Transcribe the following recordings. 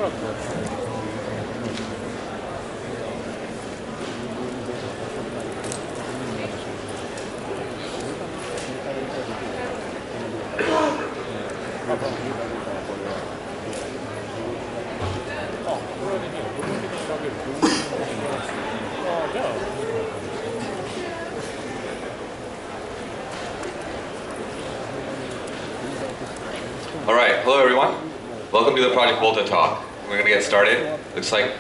All right, hello everyone. Welcome to the Project Volta talk. We're going to get started. Looks like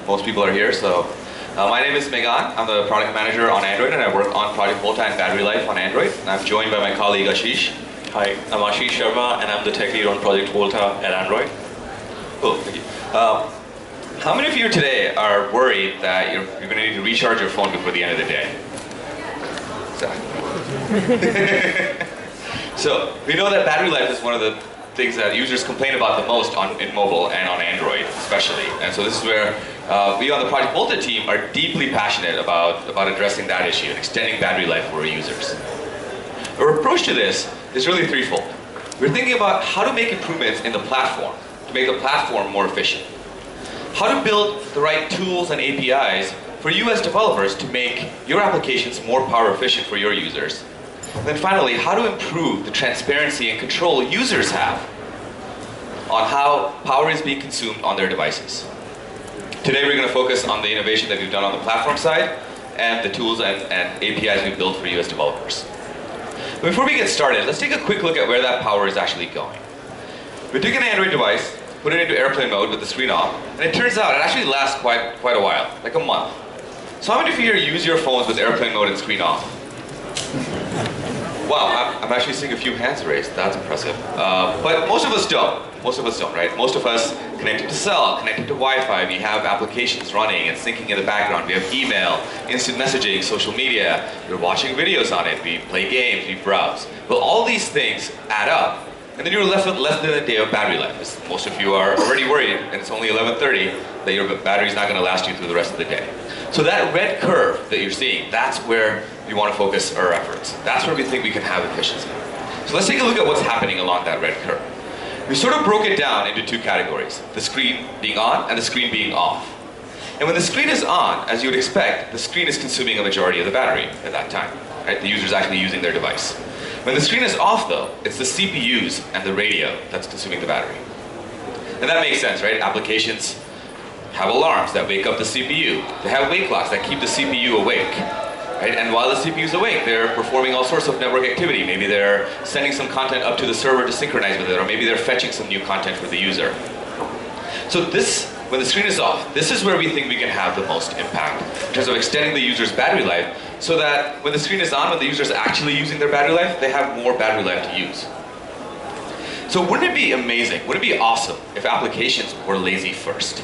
most people are here. So, my name is Megan. I'm the product manager on Android, and I work on Project Volta and battery life on Android. And I'm joined by my colleague Ashish. Hi, I'm Ashish Sharma, and I'm the tech lead on Project Volta at Android. Cool, thank you. How many of you today are worried that you're going to need to recharge your phone before the end of the day? Exactly. So we know that battery life is one of the things that users complain about the most in mobile and on Android especially. And so this is where we on the Project Volta team are deeply passionate about addressing that issue and extending battery life for our users. Our approach to this is really threefold. We're thinking about how to make improvements in the platform to make the platform more efficient. How to build the right tools and APIs for you as developers to make your applications more power efficient for your users. And then finally, how to improve the transparency and control users have on how power is being consumed on their devices. Today we're going to focus on the innovation that we've done on the platform side and the tools and APIs we've built for you as developers. But before we get started, let's take a quick look at where that power is actually going. We took an Android device, put it into airplane mode with the screen off, and it turns out it actually lasts quite a while, like a month. So how many of you here use your phones with airplane mode and screen off? Wow, I'm actually seeing a few hands raised. That's impressive. But most of us don't. Most of us don't, right? Most of us connected to cell, connected to Wi-Fi. We have applications running and syncing in the background. We have email, instant messaging, social media. We're watching videos on it. We play games. We browse. Well, all these things add up. And then you're left with less than a day of battery life. As most of you are already worried, and it's only 11:30, that your battery's not going to last you through the rest of the day. So that red curve that you're seeing, that's where we want to focus our efforts. That's where we think we can have efficiency. So let's take a look at what's happening along that red curve. We sort of broke it down into two categories, the screen being on and the screen being off. And when the screen is on, as you would expect, the screen is consuming a majority of the battery at that time. Right? The user's actually using their device. When the screen is off though, it's the CPUs and the radio that's consuming the battery. And that makes sense, right? Applications have alarms that wake up the CPU. They have wake clocks that keep the CPU awake. Right? And while the CPU is awake, they're performing all sorts of network activity. Maybe they're sending some content up to the server to synchronize with it, or maybe they're fetching some new content for the user. So when the screen is off, this is where we think we can have the most impact in terms of extending the user's battery life so that when the screen is on, when the user's actually using their battery life, they have more battery life to use. So wouldn't it be amazing, wouldn't it be awesome if applications were lazy first?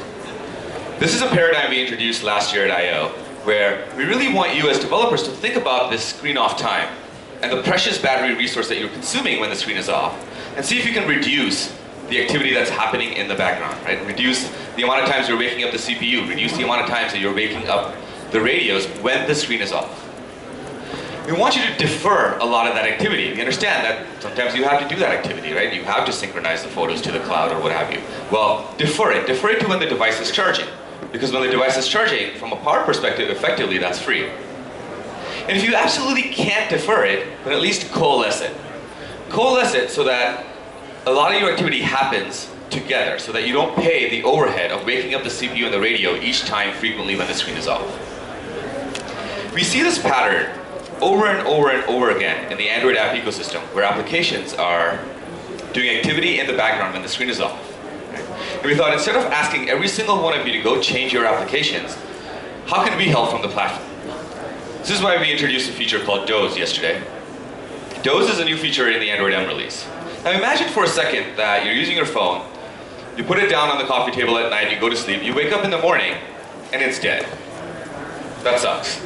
This is a paradigm we introduced last year at I/O, where we really want you as developers to think about this screen off time and the precious battery resource that you're consuming when the screen is off, and see if you can reduce the activity that's happening in the background, right? Reduce the amount of times you're waking up the CPU, reduce the amount of times that you're waking up the radios when the screen is off. We want you to defer a lot of that activity. We understand that sometimes you have to do that activity, right? You have to synchronize the photos to the cloud or what have you. Well, defer it. Defer it to when the device is charging. Because when the device is charging, from a power perspective, effectively, that's free. And if you absolutely can't defer it, then at least coalesce it. Coalesce it so that a lot of your activity happens together, so that you don't pay the overhead of waking up the CPU and the radio each time frequently when the screen is off. We see this pattern over and over and over again in the Android app ecosystem, where applications are doing activity in the background when the screen is off. And we thought, instead of asking every single one of you to go change your applications, how can we help from the platform? This is why we introduced a feature called Doze yesterday. Doze is a new feature in the Android M release. Now imagine for a second that you're using your phone, you put it down on the coffee table at night, you go to sleep, you wake up in the morning, and it's dead. That sucks,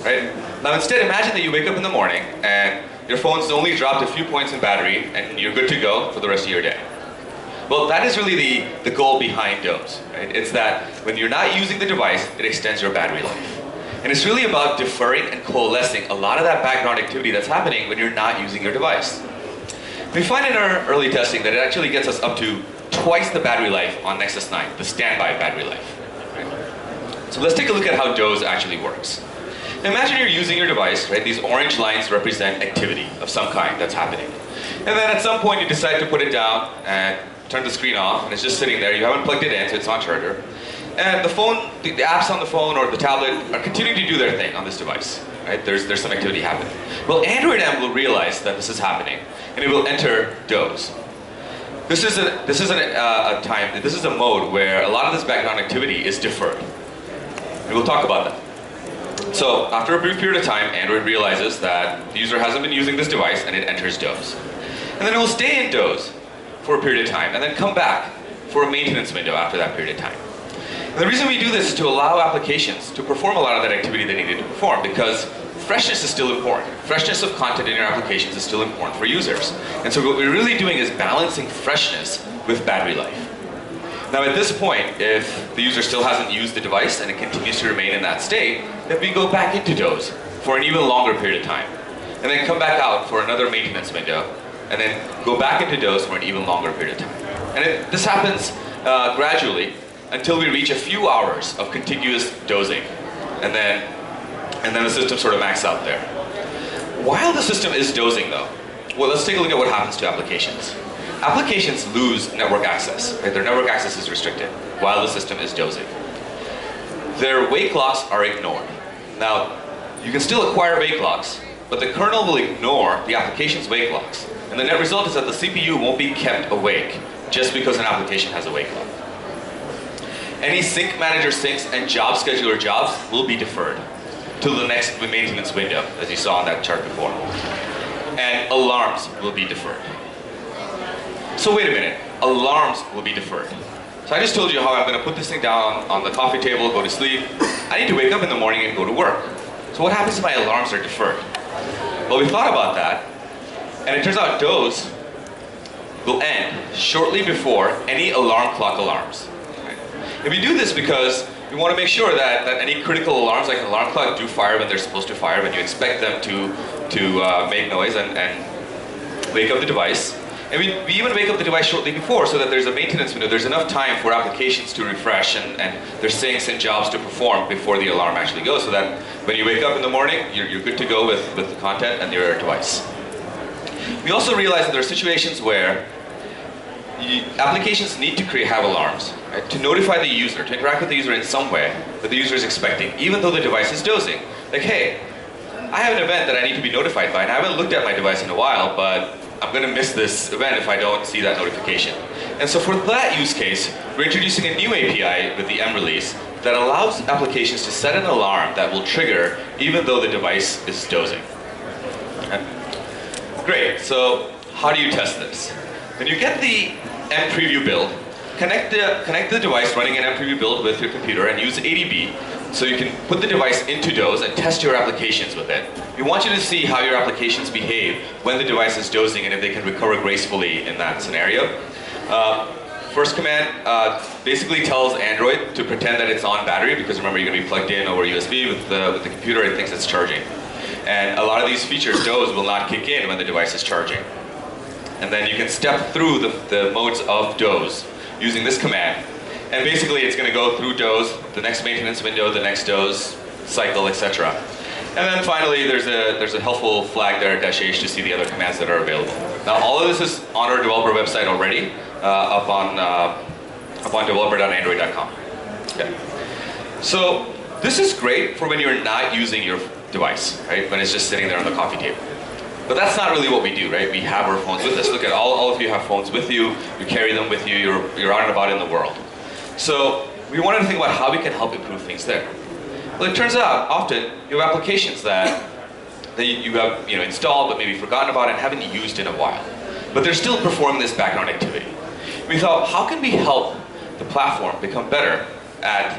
right? Now instead, imagine that you wake up in the morning, and your phone's only dropped a few points in battery, and you're good to go for the rest of your day. Well, that is really the goal behind Doze, right? It's that when you're not using the device, it extends your battery life. And it's really about deferring and coalescing a lot of that background activity that's happening when you're not using your device. We find in our early testing that it actually gets us up to twice the battery life on Nexus 9, the standby battery life. Right? So let's take a look at how Doze actually works. Now imagine you're using your device, right? These orange lines represent activity of some kind that's happening. And then at some point you decide to put it down and turn the screen off, and it's just sitting there. You haven't plugged it in, so it's on charger. And the phone, the apps on the phone or the tablet are continuing to do their thing on this device. Right? There's some activity happening. Well, Android M will realize that this is happening, and it will enter Doze. This is a mode where a lot of this background activity is deferred. And we'll talk about that. So after a brief period of time, Android realizes that the user hasn't been using this device, and it enters Doze. And then it will stay in Doze for a period of time, and then come back for a maintenance window after that period of time. And the reason we do this is to allow applications to perform a lot of that activity they needed to perform, because freshness is still important. Freshness of content in your applications is still important for users. And so what we're really doing is balancing freshness with battery life. Now at this point, if the user still hasn't used the device and it continues to remain in that state, then we go back into Doze for an even longer period of time. And then come back out for another maintenance window, and then go back into Doze for an even longer period of time. And this happens gradually until we reach a few hours of contiguous dozing. And then the system sort of maxes out there. While the system is dozing though, well, let's take a look at what happens to applications. Applications lose network access. Right? Their network access is restricted while the system is dozing. Their wake locks are ignored. Now, you can still acquire wake locks, but the kernel will ignore the application's wake locks. And the net result is that the CPU won't be kept awake just because an application has a wake lock. Any sync manager syncs and job scheduler jobs will be deferred to the next maintenance window, as you saw on that chart before. And alarms will be deferred. So wait a minute, alarms will be deferred. So I just told you how I'm going to put this thing down on the coffee table, go to sleep. I need to wake up in the morning and go to work. So what happens if my alarms are deferred? Well, we thought about that, and it turns out Doze will end shortly before any alarm clock alarms. Right? And we do this because we want to make sure that any critical alarms, like an alarm clock, do fire when they're supposed to fire, when you expect them to make noise and wake up the device. And we even wake up the device shortly before so that there's a maintenance window. There's enough time for applications to refresh and their syncs and jobs to perform before the alarm actually goes, so that when you wake up in the morning, you're good to go with the content and your device. We also realize that there are situations where applications need to have alarms, right, to notify the user, to interact with the user in some way that the user is expecting, even though the device is dozing. Like, hey, I have an event that I need to be notified by, and I haven't looked at my device in a while, but I'm going to miss this event if I don't see that notification. And so for that use case, we're introducing a new API with the M release that allows applications to set an alarm that will trigger even though the device is dozing. Okay. Great, so how do you test this? When you get the M preview build, connect the device running an M preview build with your computer and use ADB so you can put the device into Doze and test your applications with it. We want you to see how your applications behave when the device is dozing and if they can recover gracefully in that scenario. First command basically tells Android to pretend that it's on battery, because remember, you're going to be plugged in over USB with the computer. It thinks it's charging. And a lot of these features, Doze will not kick in when the device is charging. And then you can step through the modes of Doze using this command. And basically it's going to go through Doze, the next maintenance window, the next Doze cycle, etc. And then finally there's a helpful flag there, -h, to see the other commands that are available. Now all of this is on our developer website already, up on developer.android.com. Okay. So this is great for when you're not using your device, right? When it's just sitting there on the coffee table. But that's not really what we do, right? We have our phones with us. Look at all of you have phones with you. You carry them with you. You're out and about in the world. So we wanted to think about how we can help improve things there. Well, it turns out often you have applications that you have installed but maybe forgotten about and haven't used in a while. But they're still performing this background activity. We thought, how can we help the platform become better at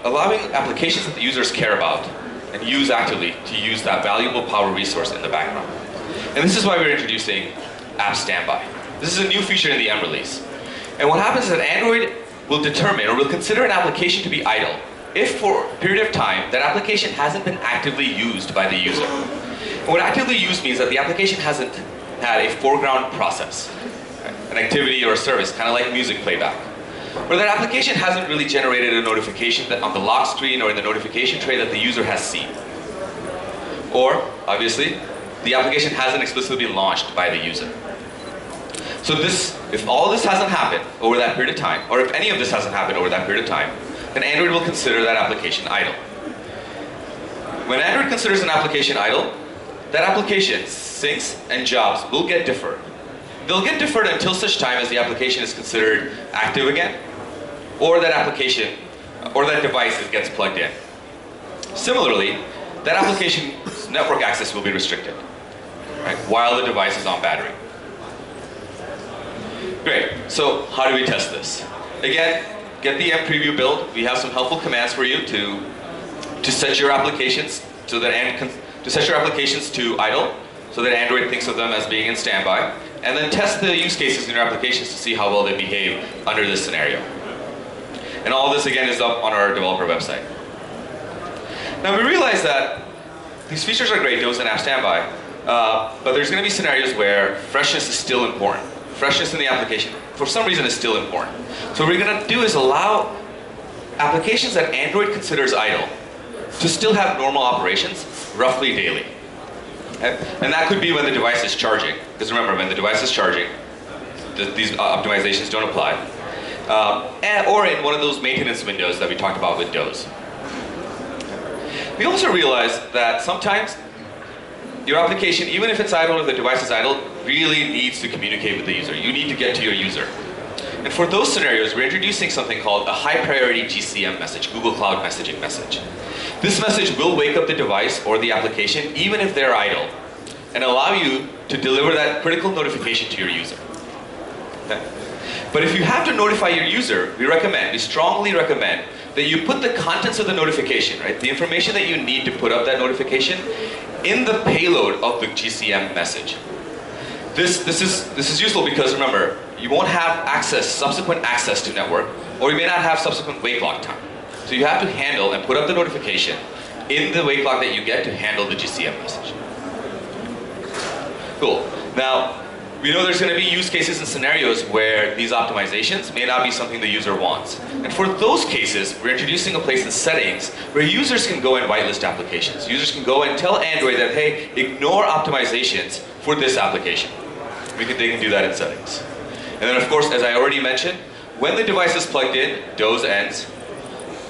allowing applications that the users care about and use actively to use that valuable power resource in the background. And this is why we're introducing App Standby. This is a new feature in the M release. And what happens is that Android will determine or will consider an application to be idle if for a period of time that application hasn't been actively used by the user. And what actively used means that the application hasn't had a foreground process, right? An activity or a service, kind of like music playback, where that application hasn't really generated a notification that on the lock screen or in the notification tray that the user has seen. Or, obviously, the application hasn't explicitly been launched by the user. So if all this hasn't happened over that period of time, or if any of this hasn't happened over that period of time, then Android will consider that application idle. When Android considers an application idle, that application's syncs and jobs will get deferred. They'll get deferred until such time as the application is considered active again, or that application, or that device gets plugged in. Similarly, that application's network access will be restricted, right, while the device is on battery. Great, so how do we test this? Again, get the mPreview build. We have some helpful commands for you to set your applications so that to set your applications to idle, so that Android thinks of them as being in standby, and then test the use cases in your applications to see how well they behave under this scenario. And all this again is up on our developer website. Now we realize that these features are great, DOS and App Standby, but there's going to be scenarios where freshness is still important. Freshness in the application, for some reason, is still important. So what we're going to do is allow applications that Android considers idle to still have normal operations roughly daily. Okay? And that could be when the device is charging, because remember, when the device is charging, these optimizations don't apply. Or in one of those maintenance windows that we talked about with DOS. We also realize that sometimes your application, even if it's idle, if the device is idle, really needs to communicate with the user. You need to get to your user. And for those scenarios, we're introducing something called a high priority GCM message, Google Cloud Messaging message. This message will wake up the device or the application, even if they're idle, and allow you to deliver that critical notification to your user. Okay? But if you have to notify your user, we strongly recommend that you put the contents of the notification, right, the information that you need to put up that notification, in the payload of the GCM message. This is useful because remember, you won't have subsequent access to network, or you may not have subsequent wake lock time. So you have to handle and put up the notification in the wake lock that you get to handle the GCM message. Cool. Now, we know there's going to be use cases and scenarios where these optimizations may not be something the user wants. And for those cases, we're introducing a place in settings where users can go and whitelist applications. Users can go and tell Android that, hey, ignore optimizations for this application. They can do that in settings. And then of course, as I already mentioned, when the device is plugged in, DOS ends,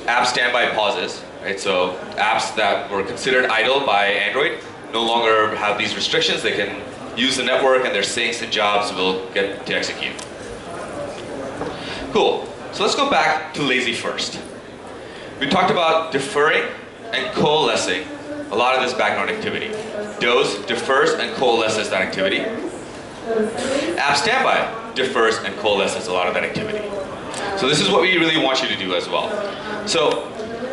App Standby pauses, right? So apps that were considered idle by Android no longer have these restrictions. They can use the network and their syncs and jobs will get to execute. Cool. So let's go back to lazy first. We talked about deferring and coalescing a lot of this background activity. DOS defers and coalesces that activity. App Standby defers and coalesces a lot of that activity. So this is what we really want you to do as well. So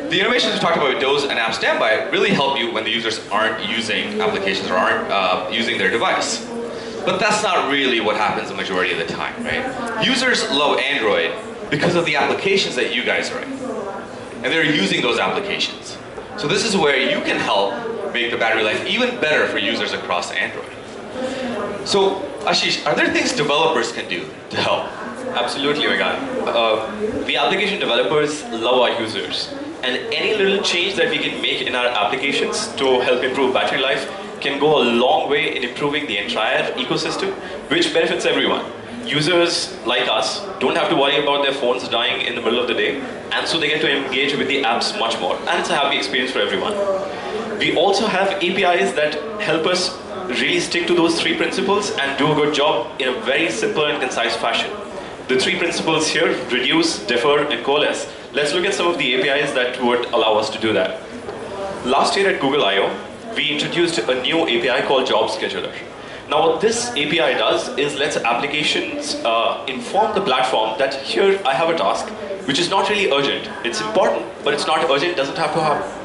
the innovations we talked about with DOS and App Standby really help you when the users aren't using applications or aren't using their device. But that's not really what happens the majority of the time, right? Users love Android because of the applications that you guys write. And they're using those applications. So this is where you can help make the battery life even better for users across Android. So Ashish, are there things developers can do to help? Absolutely, Megan. We application developers love our users. And any little change that we can make in our applications to help improve battery life can go a long way in improving the entire ecosystem, which benefits everyone. Users like us don't have to worry about their phones dying in the middle of the day, and so they get to engage with the apps much more. And it's a happy experience for everyone. We also have APIs that help us really stick to those three principles and do a good job in a very simple and concise fashion. The three principles here, reduce, defer, and coalesce. Let's look at some of the APIs that would allow us to do that. Last year at Google I/O, we introduced a new API called Job Scheduler. Now what this API does is lets applications inform the platform that here I have a task which is not really urgent. It's important, but it's not urgent, doesn't have to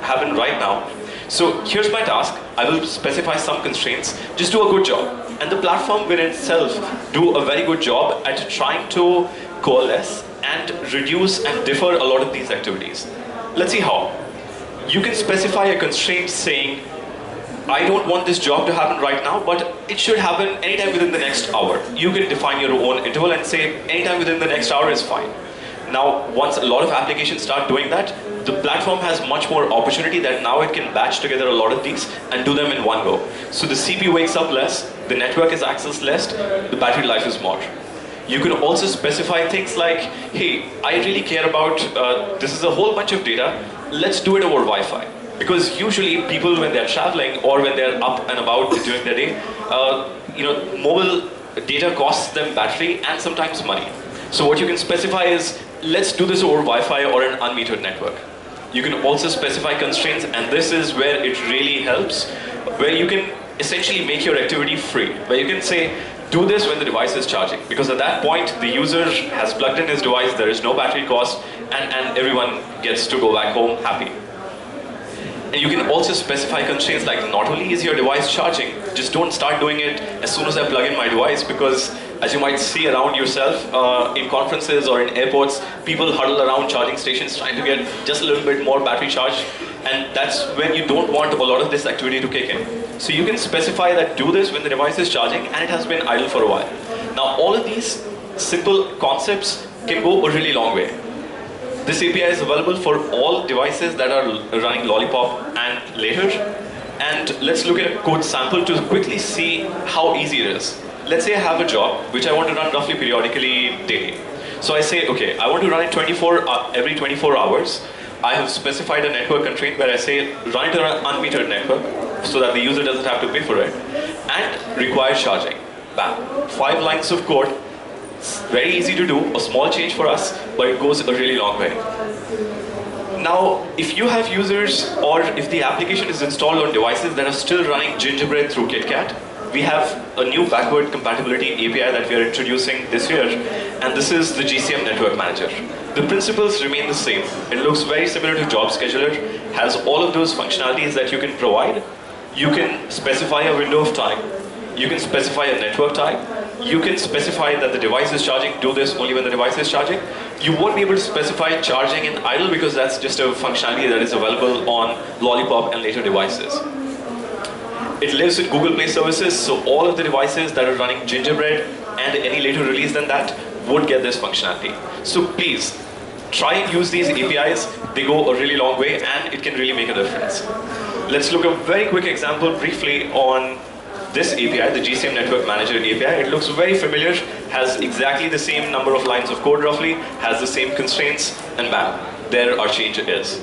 happen right now. So here's my task, I will specify some constraints, just do a good job. And the platform will itself do a very good job at trying to coalesce and reduce and defer a lot of these activities. Let's see how. You can specify a constraint saying, I don't want this job to happen right now, but it should happen anytime within the next hour. You can define your own interval and say anytime within the next hour is fine. Now, once a lot of applications start doing that, the platform has much more opportunity that now it can batch together a lot of these and do them in one go. So the CPU wakes up less, the network is accessed less, the battery life is more. You can also specify things like, hey, I really care about, this is a whole bunch of data, let's do it over Wi-Fi. Because usually people, when they're traveling or when they're up and about during their day, mobile data costs them battery and sometimes money. So what you can specify is, let's do this over Wi-Fi or an unmetered network. You can also specify constraints, and this is where it really helps, where you can essentially make your activity free, where you can say, do this when the device is charging, because at that point, the user has plugged in his device, there is no battery cost, and everyone gets to go back home happy. And you can also specify constraints like, not only is your device charging, just don't start doing it as soon as I plug in my device, because as you might see around yourself, in conferences or in airports, people huddle around charging stations trying to get just a little bit more battery charge, and that's when you don't want a lot of this activity to kick in. So you can specify that do this when the device is charging and it has been idle for a while. Now all of these simple concepts can go a really long way. This API is available for all devices that are running Lollipop and later. And let's look at a code sample to quickly see how easy it is. Let's say I have a job which I want to run roughly periodically daily. So I say, okay, I want to run it every 24 hours. I have specified a network constraint where I say run it on an unmetered network so that the user doesn't have to pay for it, and require charging. Bam. 5 lines of code. It's very easy to do, a small change for us, but it goes a really long way. Now, if you have users, or if the application is installed on devices that are still running Gingerbread through KitKat, we have a new backward compatibility API that we are introducing this year, and this is the GCM Network Manager. The principles remain the same. It looks very similar to Job Scheduler, has all of those functionalities that you can provide. You can specify a window of time. You can specify a network type. You can specify that the device is charging, do this only when the device is charging. You won't be able to specify charging and idle because that's just a functionality that is available on Lollipop and later devices. It lives with Google Play services, so all of the devices that are running Gingerbread and any later release than that would get this functionality. So please, try and use these APIs. They go a really long way and it can really make a difference. Let's look at a very quick example briefly on this API, the GCM Network Manager API. It looks very familiar, has exactly the same number of lines of code roughly, has the same constraints, and bam, there our change is.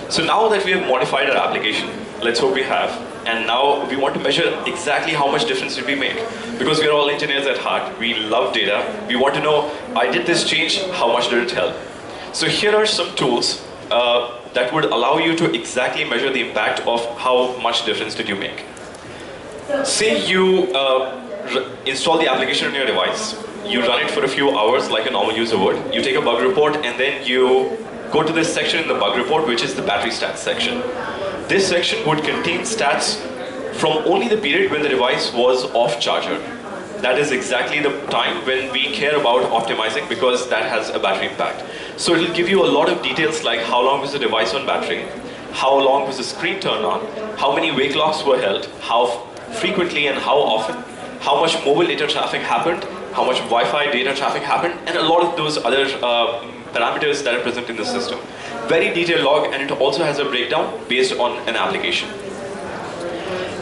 So now that we have modified our application, let's hope we have, and now we want to measure exactly how much difference did we make. Because we are all engineers at heart, we love data, we want to know, I did this change, how much did it help? So here are some tools that would allow you to exactly measure the impact of how much difference did you make. Say you install the application on your device, you run it for a few hours like a normal user would, you take a bug report, and then you go to this section in the bug report, which is the battery stats section. This section would contain stats from only the period when the device was off charger. That is exactly the time when we care about optimizing, because that has a battery impact. So it will give you a lot of details like how long was the device on battery, how long was the screen turned on, how many wake locks were held, how frequently and how often, how much mobile data traffic happened, how much Wi-Fi data traffic happened, and a lot of those other parameters that are present in the system. Very detailed log, and it also has a breakdown based on an application.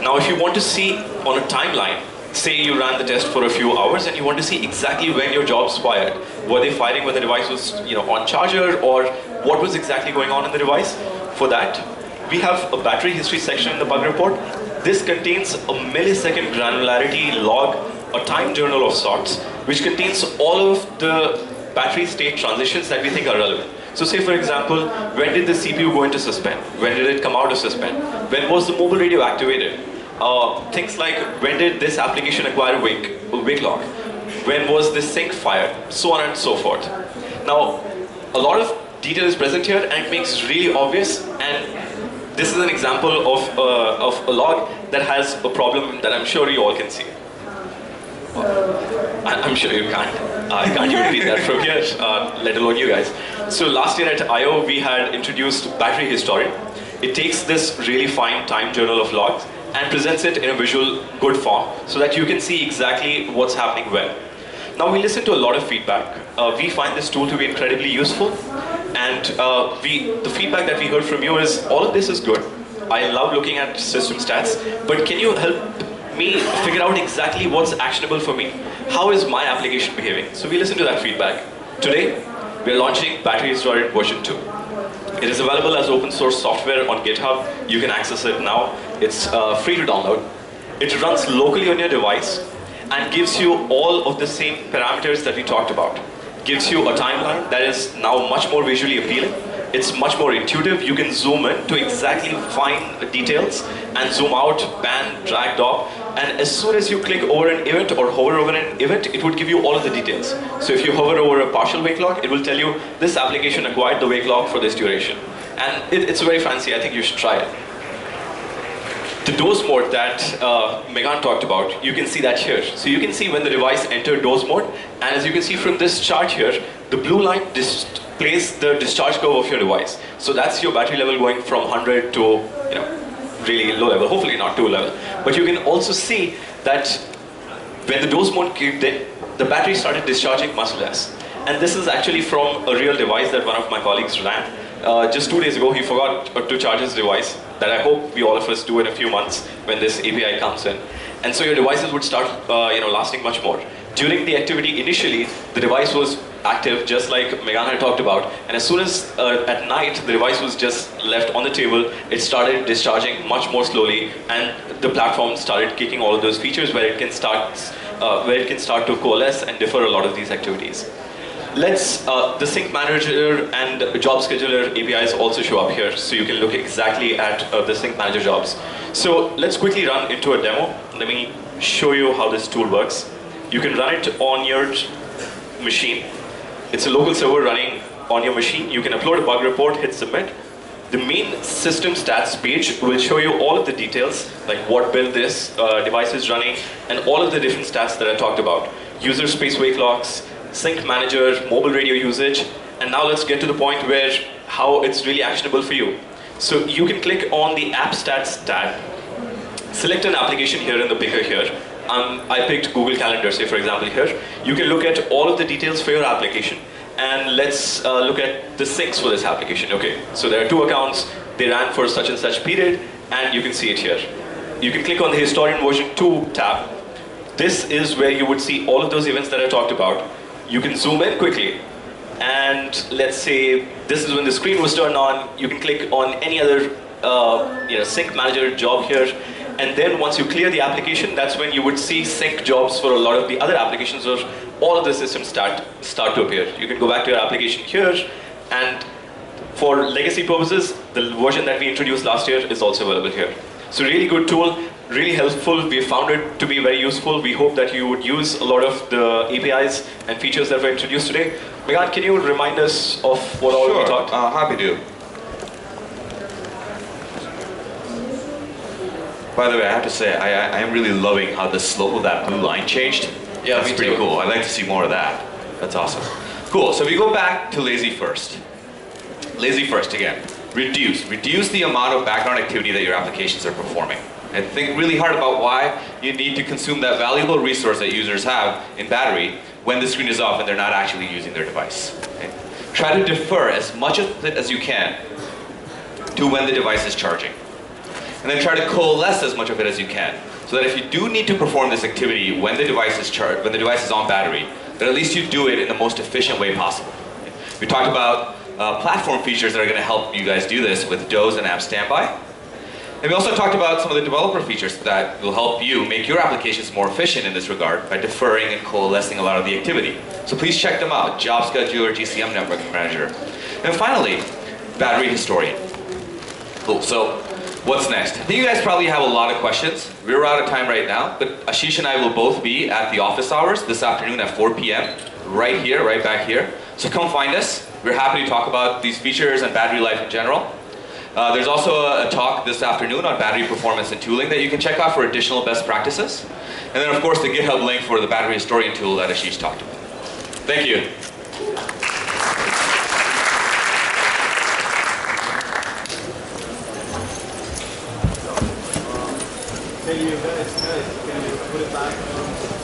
Now if you want to see on a timeline, say you ran the test for a few hours and you want to see exactly when your jobs fired. Were they firing when the device was on charger, or what was exactly going on in the device? For that, we have a battery history section in the bug report. This contains a millisecond granularity log, a time journal of sorts, which contains all of the battery state transitions that we think are relevant. So say for example, when did the CPU go into suspend? When did it come out of suspend? When was the mobile radio activated? Things like, when did this application acquire a wake lock? When was this sync fired? So on and so forth. Now, a lot of detail is present here, and it makes really obvious, and this is an example of a log that has a problem that I'm sure you all can see. I'm sure you can't. I can't even read that from here, let alone you guys. So last year at I/O, we had introduced battery historian. It takes this really fine time journal of logs and presents it in a visual good form so that you can see exactly what's happening where. Now we listen to a lot of feedback. We find this tool to be incredibly useful, and the feedback that we heard from you is all of this is good. I love looking at system stats, but can you help me figure out exactly what's actionable for me? How is my application behaving? So we listen to that feedback. Today, we're launching Battery Historian version 2. It is available as open source software on GitHub. You can access it now. It's free to download. It runs locally on your device and gives you all of the same parameters that we talked about. Gives you a timeline that is now much more visually appealing. It's much more intuitive. You can zoom in to exactly find the details and zoom out, pan, drag, drop. And as soon as you click over an event or hover over an event, it would give you all of the details. So if you hover over a partial wake lock, it will tell you this application acquired the wake lock for this duration. And it's very fancy. I think you should try it. The doze mode that Megan talked about, you can see that here. So you can see when the device entered doze mode, and as you can see from this chart here, the blue line displays the discharge curve of your device. So that's your battery level going from 100 to really low level, hopefully not too level. But you can also see that when the doze mode kicked in, the battery started discharging much less. And this is actually from a real device that one of my colleagues ran. Just 2 days ago, he forgot to charge his device, that I hope we all of us do in a few months when this API comes in. And so your devices would start lasting much more. During the activity initially, the device was active, just like Megan had talked about. And as soon as at night, the device was just left on the table, it started discharging much more slowly, and the platform started kicking all of those features where it can start to coalesce and defer a lot of these activities. The sync manager and job scheduler APIs also show up here, so you can look exactly at the sync manager jobs. So let's quickly run into a demo. Let me show you how this tool works. You can run it on your machine. It's a local server running on your machine. You can upload a bug report, hit submit. The main system stats page will show you all of the details, like what build this device is running, and all of the different stats that I talked about. User space wake locks, sync manager, mobile radio usage, and now let's get to the point where how it's really actionable for you. So you can click on the app stats tab, select an application here in the picker here. I picked Google Calendar, say for example here. You can look at all of the details for your application, and let's look at the syncs for this application. Okay, so there are 2 accounts, they ran for such and such period, and you can see it here. You can click on the Historian version 2 tab. This is where you would see all of those events that I talked about. You can zoom in quickly, and let's say this is when the screen was turned on. You can click on any other sync manager job here, and then once you clear the application, that's when you would see sync jobs for a lot of the other applications, or all of the systems start to appear. You can go back to your application here, and for legacy purposes, the version that we introduced last year is also available here. So really good tool, really helpful. We found it to be very useful. We hope that you would use a lot of the APIs and features that were introduced today. Megan, can you remind us of what all we talked? Happy to. By the way, I have to say, I am really loving how the slope of that blue line changed. Yeah, that's pretty cool. I'd like to see more of that. That's awesome. Cool, so we go back to lazy first. Lazy first again. Reduce the amount of background activity that your applications are performing. And think really hard about why you need to consume that valuable resource that users have in battery when the screen is off and they're not actually using their device. Okay? Try to defer as much of it as you can to when the device is charging. And then try to coalesce as much of it as you can, so that if you do need to perform this activity when the device is charged, when the device is on battery, then at least you do it in the most efficient way possible. Okay? We talked about platform features that are going to help you guys do this with doze and app standby. And we also talked about some of the developer features that will help you make your applications more efficient in this regard by deferring and coalescing a lot of the activity. So please check them out, Job Scheduler, GCM Network Manager. And finally, Battery Historian. Cool, so what's next? I think you guys probably have a lot of questions. We're out of time right now, but Ashish and I will both be at the office hours this afternoon at 4 p.m. right here, right back here. So come find us. We're happy to talk about these features and battery life in general. There's also a talk this afternoon on battery performance and tooling that you can check out for additional best practices. And then of course the GitHub link for the Battery Historian tool that Ashish talked about. Thank you. Hey, you guys, can you put it back?